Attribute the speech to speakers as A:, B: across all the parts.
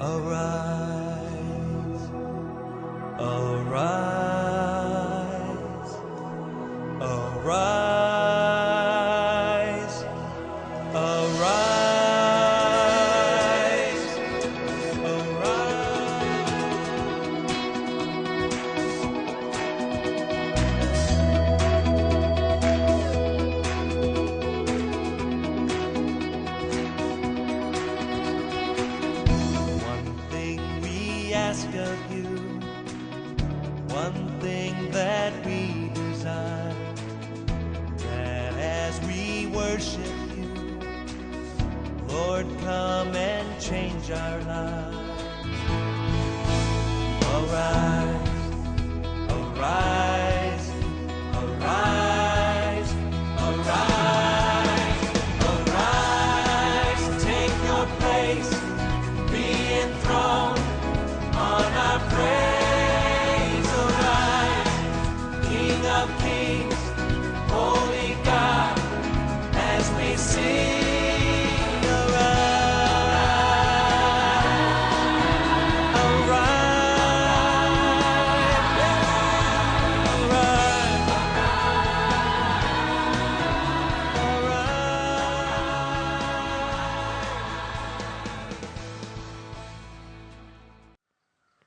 A: Arise, arise, arise, arise, One thing we ask of you, one thing that we desire, that as we worship you, Lord, come and change our lives. Arise, arise, arise, arise, arise, take your place, be enthroned on our praise. Arise, King of kings, Holy God, as we sing.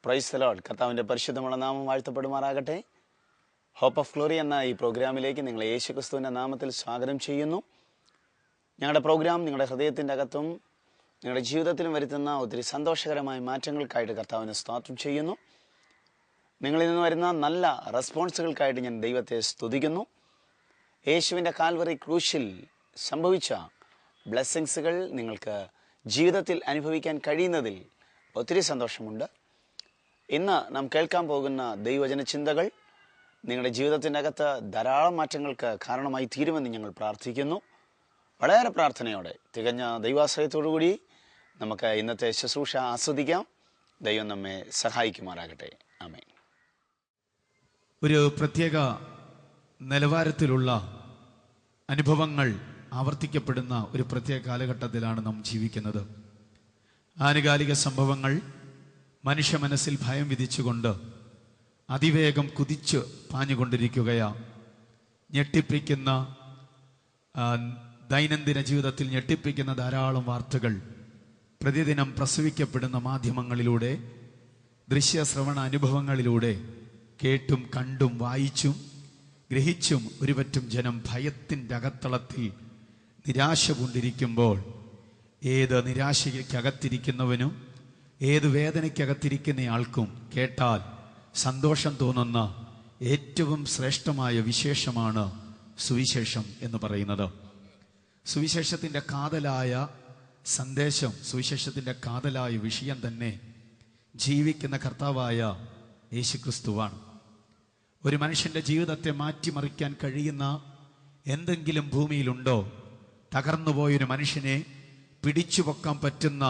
B: Price the Lord. കർത്താവിൻ്റെ പരിശുദ്ധമുള്ള നാമം വാഴ്ത്തപ്പെടുമാറാകട്ടെ. Hope of glory എന്ന ഈ പ്രോഗ്രാമിലേക്ക് നിങ്ങളെ യേശുക്രിസ്തുവിൻ്റെ നാമത്തിൽ സ്വാഗതം ചെയ്യുന്നു. ഞങ്ങളുടെ പ്രോഗ്രാം നിങ്ങളുടെ ഹൃദയത്തിൻ്റെ അകത്തും നിങ്ങളുടെ ജീവിതത്തിലും വരുത്തുന്ന ഒത്തിരി സന്തോഷകരമായ മാറ്റങ്ങൾക്കായിട്ട് കർത്താവിനെ സ്തോത്രം ചെയ്യുന്നു. നിങ്ങളിൽ നിന്ന് വരുന്ന നല്ല റെസ്പോൺസുകൾക്കായിട്ട് ഞാൻ ദൈവത്തെ സ്തുതിക്കുന്നു. യേശുവിൻ്റെ കാൽവറി ക്രൂശിൽ സംഭവിച്ച ബ്ലെസ്സിങ്സുകൾ നിങ്ങൾക്ക് ജീവിതത്തിൽ അനുഭവിക്കാൻ കഴിയുന്നതിൽ ഒത്തിരി സന്തോഷമുണ്ട്. ഇന്ന് നാം കേൾക്കാൻ പോകുന്ന ദൈവവചന ചിന്തകൾ നിങ്ങളുടെ ജീവിതത്തിൻ്റെ അകത്ത് ധാരാളം മാറ്റങ്ങൾക്ക് കാരണമായി തീരുമെന്ന് ഞങ്ങൾ പ്രാർത്ഥിക്കുന്നു. വളരെ പ്രാർത്ഥനയോടെ തികഞ്ഞ ദൈവാശ്രയത്തോടുകൂടി നമുക്ക് ഇന്നത്തെ ശുശ്രൂഷ ആസ്വദിക്കാം. ദൈവം നമ്മെ സഹായിക്കുമാറാകട്ടെ. ആമേൻ.
C: ഒരു പ്രത്യേക നിലവാരത്തിലുള്ള അനുഭവങ്ങൾ ആവർത്തിക്കപ്പെടുന്ന ഒരു പ്രത്യേക കാലഘട്ടത്തിലാണ് നാം ജീവിക്കുന്നത്. ആനുകാലിക സംഭവങ്ങൾ മനുഷ്യ മനസ്സിൽ ഭയം വിധിച്ചുകൊണ്ട് അതിവേഗം കുതിച്ച് പാഞ്ഞുകൊണ്ടിരിക്കുകയാണ്. ഞെട്ടിപ്പിക്കുന്ന ദൈനംദിന ജീവിതത്തിൽ ഞെട്ടിപ്പിക്കുന്ന ധാരാളം വാർത്തകൾ പ്രതിദിനം പ്രസവിക്കപ്പെടുന്ന മാധ്യമങ്ങളിലൂടെ, ദൃശ്യശ്രവണ അനുഭവങ്ങളിലൂടെ കേട്ടും കണ്ടും വായിച്ചും ഗ്രഹിച്ചും ഒരുപറ്റം ജനം ഭയത്തിൻ്റെ അകത്തളത്തിൽ നിരാശ കൊണ്ടിരിക്കുമ്പോൾ, ഏത് നിരാശയ്ക്കകത്തിരിക്കുന്നവനും ഏത് വേദനയ്ക്കകത്തിരിക്കുന്നയാൾക്കും കേട്ടാൽ സന്തോഷം തോന്നുന്ന ഏറ്റവും ശ്രേഷ്ഠമായ വിശേഷമാണ് സുവിശേഷം എന്ന് പറയുന്നത്. സുവിശേഷത്തിൻ്റെ കാതലായ സന്ദേശം, സുവിശേഷത്തിൻ്റെ കാതലായ വിഷയം തന്നെ ജീവിക്കുന്ന കർത്താവായ യേശുക്രിസ്തുവാണ്. ഒരു മനുഷ്യൻ്റെ ജീവിതത്തെ മാറ്റിമറിക്കാൻ കഴിയുന്ന എന്തെങ്കിലും ഭൂമിയിലുണ്ടോ? തകർന്നുപോയൊരു മനുഷ്യനെ പിടിച്ചു പൊക്കാൻ പറ്റുന്ന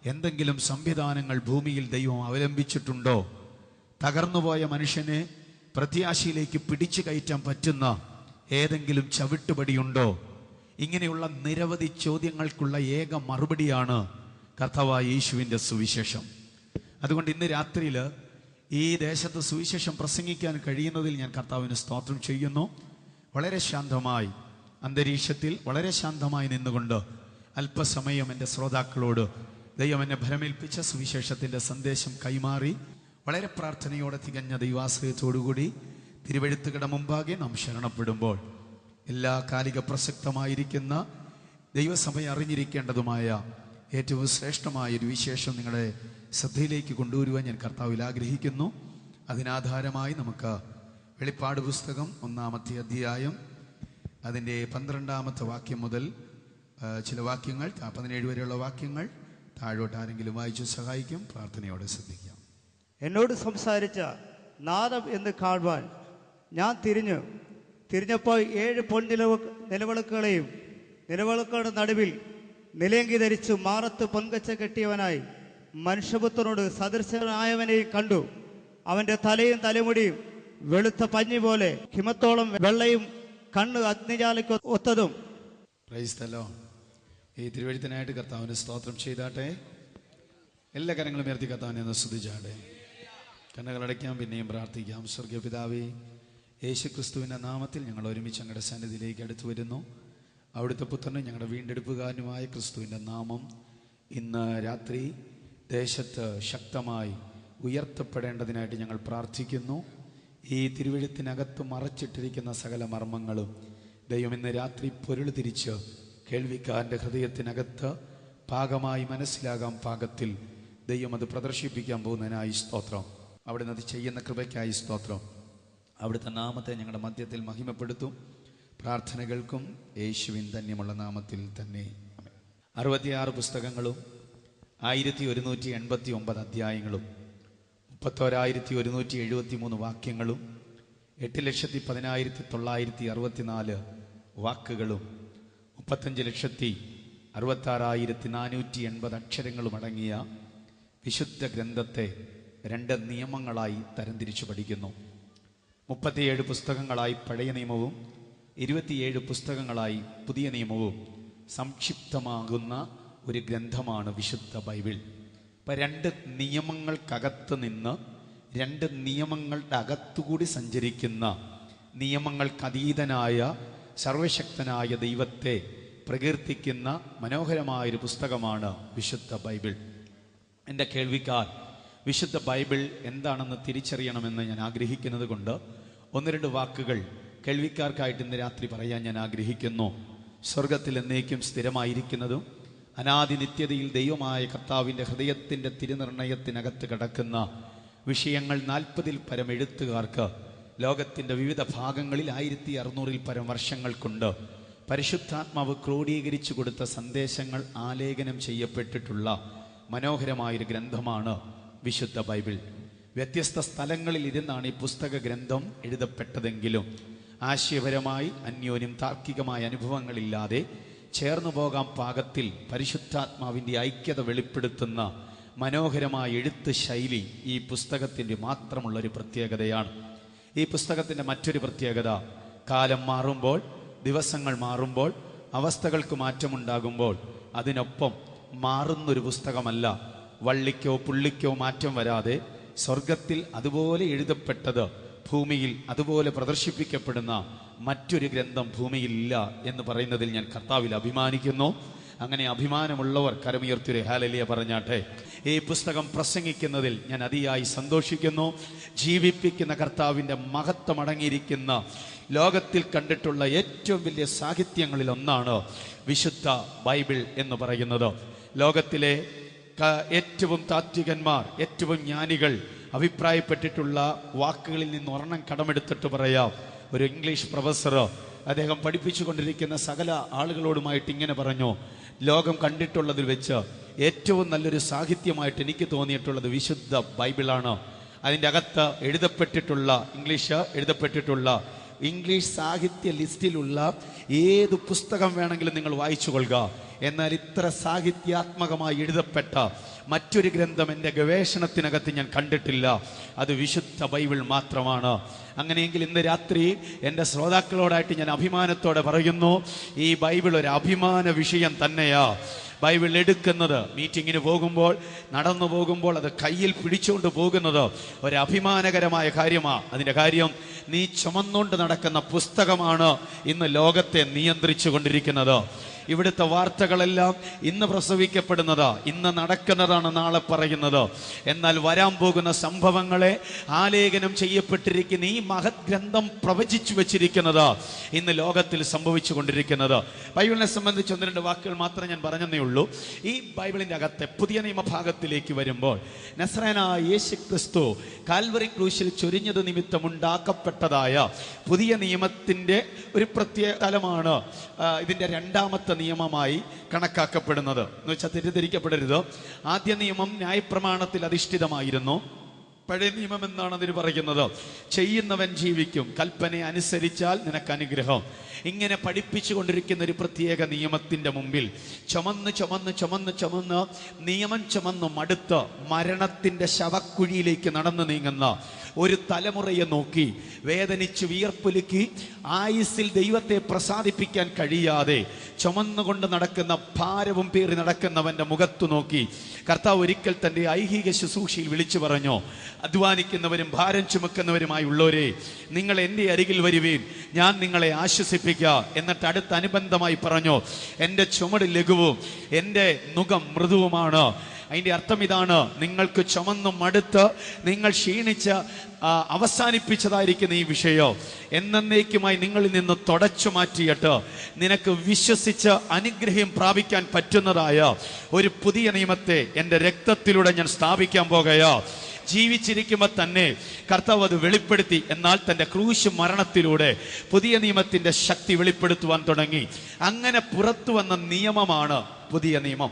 C: എന്തെങ്കിലും സംവിധാനങ്ങൾ ഭൂമിയിൽ ദൈവം അവലംബിച്ചിട്ടുണ്ടോ? തകർന്നുപോയ മനുഷ്യനെ പ്രത്യാശയിലേക്ക് പിടിച്ചു കയറ്റാൻ പറ്റുന്ന ഏതെങ്കിലും ചവിട്ടുപടിയുണ്ടോ? ഇങ്ങനെയുള്ള നിരവധി ചോദ്യങ്ങൾക്കുള്ള ഏക മറുപടിയാണ് കർത്താവായ യേശുവിൻ്റെ സുവിശേഷം. അതുകൊണ്ട് ഇന്ന് രാത്രിയിൽ ഈ ദേശത്ത് സുവിശേഷം പ്രസംഗിക്കാൻ കഴിയുന്നതിൽ ഞാൻ കർത്താവിന് സ്തോത്രം ചെയ്യുന്നു. വളരെ ശാന്തമായി അന്തരീക്ഷത്തിൽ വളരെ ശാന്തമായി നിന്നുകൊണ്ട് അല്പസമയം എൻ്റെ ശ്രോതാക്കളോട് ദൈവം എന്നെ ഭരമേൽപ്പിച്ച സുവിശേഷത്തിൻ്റെ സന്ദേശം കൈമാറി വളരെ പ്രാർത്ഥനയോടെ തികഞ്ഞ ദൈവാശ്രയത്തോടുകൂടി തിരുവെഴുത്തുകളുടെ മുമ്പാകെ നാം ശരണപ്പെടുമ്പോൾ എല്ലാ കാലിക പ്രസക്തമായിരിക്കുന്ന ദൈവസഭയെ അറിഞ്ഞിരിക്കേണ്ടതുമായ ഏറ്റവും ശ്രേഷ്ഠമായൊരു വിശേഷം നിങ്ങളുടെ ശ്രദ്ധയിലേക്ക് കൊണ്ടുവരുവാൻ ഞാൻ കർത്താവിൽ ആഗ്രഹിക്കുന്നു. അതിനാധാരമായി നമുക്ക് വെളിപ്പാട് പുസ്തകം 1-ാമത്തെ അധ്യായം അതിൻ്റെ 12-ാമത്തെ വാക്യം മുതൽ ചില വാക്യങ്ങൾ 17 വരെയുള്ള വാക്യങ്ങൾ താഴോട്ട് ആരെങ്കിലും വായിച്ചു സഹായിക്കും. പ്രാർത്ഥനയോടെ ശ്രദ്ധിക്കാം.
D: എന്നോട് സംസാരിച്ച നാദം എന്ന് കാണുവാൻ ഞാൻ തിരിഞ്ഞപ്പോൾ 7 നിലവിളക്കുകളെയും നിലവിളക്കുകളുടെ നടുവിൽ നിലയങ്കി ധരിച്ചു മാറത്ത് പൊൻകച്ച കെട്ടിയവനായി മനുഷ്യപുത്രനോട് സദൃശനായവനെയും കണ്ടു. അവൻ്റെ തലയും തലമുടിയും വെളുത്ത പഞ്ഞി പോലെ ഹിമത്തോളം വെള്ളയും കണ്ണ് അഗ്നിജാലയ്ക്ക് ഒത്തതും.
C: Praise the lord. ഈ തിരുവഴുത്തിനായിട്ട് കർത്താവിന് സ്തോത്രം ചെയ്താട്ടെ. എല്ലാ കാര്യങ്ങളും ഉയർത്തി കർത്താവിനെ ഒന്ന് സ്തുതിച്ചാട്ടെ. കണ്ണുകളടയ്ക്കാം, പിന്നെയും പ്രാർത്ഥിക്കാം. സ്വർഗീയ പിതാവേ, യേശുക്രിസ്തുവിൻ്റെ നാമത്തിൽ ഞങ്ങൾ ഒരുമിച്ച് ഞങ്ങളുടെ സന്നിധിയിലേക്ക് അടുത്തു വരുന്നു. അവിടുത്തെ പുത്രനും ഞങ്ങളുടെ വീണ്ടെടുപ്പുകാരനുമായ ക്രിസ്തുവിൻ്റെ നാമം ഇന്ന് രാത്രി ദേശത്ത് ശക്തമായി ഉയർത്തപ്പെടേണ്ടതിനായിട്ട് ഞങ്ങൾ പ്രാർത്ഥിക്കുന്നു. ഈ തിരുവെഴുത്തിനകത്ത് മറച്ചിട്ടിരിക്കുന്ന സകല മർമ്മങ്ങളും ദൈവം ഇന്ന് രാത്രി പൊരുൾ തിരിച്ച് കേൾവിക്കാരൻ്റെ ഹൃദയത്തിനകത്ത് പാകമായി മനസ്സിലാകാൻ പാകത്തിൽ ദൈവം അത് പ്രദർശിപ്പിക്കാൻ പോകുന്നതിനായി സ്തോത്രം. അവിടുന്ന് അത് ചെയ്യുന്ന കൃപയ്ക്കായി സ്തോത്രം. അവിടുത്തെ നാമത്തെ ഞങ്ങളുടെ മധ്യത്തിൽ മഹിമപ്പെടുത്തും. പ്രാർത്ഥനകൾക്കും യേശുവിൻ ധന്യമുള്ള നാമത്തിൽ തന്നെ. 66 പുസ്തകങ്ങളും 1189 അധ്യായങ്ങളും 31,173 വാക്യങ്ങളും 8,10,964 വാക്കുകളും 35,66,480 അക്ഷരങ്ങളും അടങ്ങിയ വിശുദ്ധ ഗ്രന്ഥത്തെ 2 നിയമങ്ങളായി തരംതിരിച്ചു പഠിക്കുന്നു. 37 പുസ്തകങ്ങളായി പഴയ നിയമവും 27 പുസ്തകങ്ങളായി പുതിയ നിയമവും സംക്ഷിപ്തമാകുന്ന ഒരു ഗ്രന്ഥമാണ് വിശുദ്ധ ബൈബിൾ. ഇപ്പം 2 നിയമങ്ങൾക്കകത്ത് നിന്ന് 2 നിയമങ്ങളുടെ അകത്തുകൂടി സഞ്ചരിക്കുന്ന നിയമങ്ങൾക്കതീതനായ സർവശക്തനായ ദൈവത്തെ പ്രകീർത്തിക്കുന്ന മനോഹരമായൊരു പുസ്തകമാണ് വിശുദ്ധ ബൈബിൾ. എൻ്റെ കേൾവിക്കാർ വിശുദ്ധ ബൈബിൾ എന്താണെന്ന് തിരിച്ചറിയണമെന്ന് ഞാൻ ആഗ്രഹിക്കുന്നത് കൊണ്ട് 1-2 വാക്കുകൾ കേൾവിക്കാർക്കായിട്ട് ഇന്ന് രാത്രി പറയാൻ ഞാൻ ആഗ്രഹിക്കുന്നു. സ്വർഗത്തിൽ എന്നേക്കും സ്ഥിരമായിരിക്കുന്നതും അനാദി നിത്യതയിൽ ദൈവമായ കർത്താവിൻ്റെ ഹൃദയത്തിൻ്റെ തിരുനിർണയത്തിനകത്ത് കിടക്കുന്ന വിഷയങ്ങൾ 40-ൽ പരം എഴുത്തുകാർക്ക് ലോകത്തിൻ്റെ വിവിധ ഭാഗങ്ങളിൽ 1600-ൽ പരം വർഷങ്ങൾ കൊണ്ട് പരിശുദ്ധാത്മാവ് ക്രോഡീകരിച്ചു കൊടുത്ത സന്ദേശങ്ങൾ ആലേഖനം ചെയ്യപ്പെട്ടിട്ടുള്ള മനോഹരമായൊരു ഗ്രന്ഥമാണ് വിശുദ്ധ ബൈബിൾ. വ്യത്യസ്ത സ്ഥലങ്ങളിൽ ഇരുന്നാണ് ഈ പുസ്തക ഗ്രന്ഥം എഴുതപ്പെട്ടതെങ്കിലും ആശയപരമായി അന്യോന്യം താർക്കികമായ അനുഭവങ്ങളില്ലാതെ ചേർന്നു പോകാൻ പാകത്തിൽ പരിശുദ്ധാത്മാവിൻ്റെ ഐക്യത വെളിപ്പെടുത്തുന്ന മനോഹരമായ എഴുത്ത് ശൈലി ഈ പുസ്തകത്തിൻ്റെ മാത്രമുള്ളൊരു പ്രത്യേകതയാണ്. ഈ പുസ്തകത്തിൻ്റെ മറ്റൊരു പ്രത്യേകത, കാലം മാറുമ്പോൾ, ദിവസങ്ങൾ മാറുമ്പോൾ, അവസ്ഥകൾക്ക് മാറ്റമുണ്ടാകുമ്പോൾ അതിനൊപ്പം മാറുന്നൊരു പുസ്തകമല്ല. വള്ളിക്കോ പുള്ളിക്കോ മാറ്റം വരാതെ സ്വർഗത്തിൽ അതുപോലെ എഴുതപ്പെട്ടത് ഭൂമിയിൽ അതുപോലെ പ്രദർശിപ്പിക്കപ്പെടുന്ന മറ്റൊരു ഗ്രന്ഥം ഭൂമിയിലില്ല എന്ന് പറയുന്നതിൽ ഞാൻ കർത്താവിൽ അഭിമാനിക്കുന്നു. അങ്ങനെ അഭിമാനമുള്ളവർ കരമുയർത്തിയൊരു ഹല്ലേലൂയ പറഞ്ഞാട്ടെ. ഈ പുസ്തകം പ്രസംഗിക്കുന്നതിൽ ഞാൻ അതിയായി സന്തോഷിക്കുന്നു. ജീവിപ്പിക്കുന്ന കർത്താവിൻ്റെ മഹത്വം അടങ്ങിയിരിക്കുന്ന ലോകത്തിൽ കണ്ടിട്ടുള്ള ഏറ്റവും വലിയ സാഹിത്യങ്ങളിൽ ഒന്നാണ് വിശുദ്ധ ബൈബിൾ എന്ന് പറയുന്നത്. ലോകത്തിലെ ഏറ്റവും താത്വികന്മാർ, ഏറ്റവും ജ്ഞാനികൾ അഭിപ്രായപ്പെട്ടിട്ടുള്ള വാക്കുകളിൽ നിന്ന് ഒരെണ്ണം കടമെടുത്തിട്ട് പറയാം. ഒരു ഇംഗ്ലീഷ് പ്രൊഫസർ അദ്ദേഹം പഠിപ്പിച്ചു കൊണ്ടിരിക്കുന്ന സകല ആളുകളോടുമായിട്ട് ഇങ്ങനെ പറഞ്ഞു: ലോകം കണ്ടിട്ടുള്ളതിൽ വെച്ച് ഏറ്റവും നല്ലൊരു സാഹിത്യമായിട്ട് എനിക്ക് തോന്നിയിട്ടുള്ളത് വിശുദ്ധ ബൈബിളാണ്. അതിൻ്റെ അകത്ത് എഴുതപ്പെട്ടിട്ടുള്ള ഇംഗ്ലീഷ് സാഹിത്യ ലിസ്റ്റിലുള്ള ഏത് പുസ്തകം വേണമെങ്കിലും നിങ്ങൾ വായിച്ചു കൊള്ളുക. എന്നാൽ ഇത്ര സാഹിത്യാത്മകമായി എഴുതപ്പെട്ട മറ്റൊരു ഗ്രന്ഥം എൻ്റെ ഗവേഷണത്തിനകത്ത് ഞാൻ കണ്ടിട്ടില്ല. അത് വിശുദ്ധ ബൈബിൾ മാത്രമാണ്. അങ്ങനെയെങ്കിൽ ഇന്ന് രാത്രി എൻ്റെ ശ്രോതാക്കളോടായിട്ട് ഞാൻ അഭിമാനത്തോടെ പറയുന്നു, ഈ ബൈബിൾ ഒരു അഭിമാന വിഷയം തന്നെയാ. ബൈബിൾ എടുക്കുന്നത്, മീറ്റിങ്ങിന് പോകുമ്പോൾ, നടന്നു പോകുമ്പോൾ അത് കയ്യിൽ പിടിച്ചുകൊണ്ട് പോകുന്നത് ഒരു അഭിമാനകരമായ കാര്യമാണ്. അതിൻ്റെ കാര്യം, നീ ചുമന്നുകൊണ്ട് നടക്കുന്ന പുസ്തകമാണ് ഇന്ന് ലോകത്തെ നിയന്ത്രിച്ചു കൊണ്ടിരിക്കുന്നത്. ഇവിടുത്തെ വാർത്തകളെല്ലാം ഇന്ന് പ്രസവിക്കപ്പെടുന്നത്, ഇന്ന് നടക്കുന്നതാണ് നാളെ പറയുന്നത്. എന്നാൽ വരാൻ പോകുന്ന സംഭവങ്ങളെ ആലേഖനം ചെയ്യപ്പെട്ടിരിക്കുന്ന ഈ മഹത് ഗ്രന്ഥം പ്രവചിച്ചു വെച്ചിരിക്കുന്നത് ഇന്ന് ലോകത്തിൽ സംഭവിച്ചു കൊണ്ടിരിക്കുന്നത്. ബൈബിളിനെ സംബന്ധിച്ച് 1-2 വാക്കുകൾ മാത്രം ഞാൻ പറഞ്ഞതേ ഉള്ളൂ. ഈ ബൈബിളിൻ്റെ അകത്തെ പുതിയ നിയമഭാഗത്തിലേക്ക് വരുമ്പോൾ, നസ്രായനായ യേശു ക്രിസ്തു കാൽവറി ക്രൂശിൽ ചൊരിഞ്ഞത് നിമിത്തം ഉണ്ടാക്കപ്പെട്ടതായ പുതിയ നിയമത്തിൻ്റെ ഒരു പ്രത്യേക തലമാണ് ഇതിൻ്റെ 2ാമത്തെ നിയമമായി കണക്കാക്കപ്പെടുന്നത്. എന്ന് വെച്ചാൽ തെറ്റിദ്ധരിക്കപ്പെടരുത്. ആദ്യ നിയമം ന്യായപ്രമാണത്തിൽ അധിഷ്ഠിതമായിരുന്നു. പഴയ നിയമം എന്നാണ് അതിന് പറയുന്നത്. ചെയ്യുന്നവൻ ജീവിക്കും, കൽപ്പന അനുസരിച്ചാൽ നിനക്ക് അനുഗ്രഹം. ഇങ്ങനെ പഠിപ്പിച്ചു കൊണ്ടിരിക്കുന്ന ഒരു പ്രത്യേക നിയമത്തിൻ്റെ മുമ്പിൽ ചുമന്ന് നിയമം ചുമന്ന് മടുത്ത് മരണത്തിൻ്റെ ശവക്കുഴിയിലേക്ക് നടന്നു നീങ്ങുന്ന ഒരു തലമുറയെ നോക്കി വേദനിച്ച് വിയർപ്പൊലുക്കി ആയുസ്സിൽ ദൈവത്തെ പ്രസാദിപ്പിക്കാൻ കഴിയാതെ ചുമന്നുകൊണ്ട് നടക്കുന്ന ഭാരവും പേറി നടക്കുന്നവന്റെ മുഖത്തു നോക്കി കർത്താവ് ഒരിക്കൽ തൻ്റെ ഐഹിക ശുശ്രൂഷയിൽ വിളിച്ചു പറഞ്ഞു, അധ്വാനിക്കുന്നവരും ഭാരം ചുമക്കുന്നവരുമായി ഉള്ളവരെ, നിങ്ങൾ എൻ്റെ അരികിൽ വരുവീൻ, ഞാൻ നിങ്ങളെ ആശ്വസിപ്പിക്കുക. എന്നിട്ട് അടുത്ത അനുബന്ധമായി പറഞ്ഞു, എൻ്റെ ചുമട് ലഘുവും എൻ്റെ നുകം മൃദുവുമാണ്. അതിൻ്റെ അർത്ഥം ഇതാണ്, നിങ്ങൾക്ക് ചുമന്നും മടുത്ത് നിങ്ങൾ ക്ഷീണിച്ച് അവസാനിപ്പിച്ചതായിരിക്കുന്ന ഈ വിഷയം എന്നേക്കുമായി നിങ്ങളിൽ നിന്ന് തുടച്ചു മാറ്റിയിട്ട് നിനക്ക് വിശ്വസിച്ച് അനുഗ്രഹം പ്രാപിക്കാൻ പറ്റുന്നതായ ഒരു പുതിയ നിയമത്തെ എൻ്റെ രക്തത്തിലൂടെ ഞാൻ സ്ഥാപിക്കാൻ പോകുകയാ. ജീവിച്ചിരിക്കുമ്പോൾ തന്നെ കർത്താവ് അത് വെളിപ്പെടുത്തി. എന്നാൽ തൻ്റെ ക്രൂശ് മരണത്തിലൂടെ പുതിയ നിയമത്തിൻ്റെ ശക്തി വെളിപ്പെടുത്തുവാൻ തുടങ്ങി. അങ്ങനെ പുറത്തു വന്ന നിയമമാണ് പുതിയ നിയമം.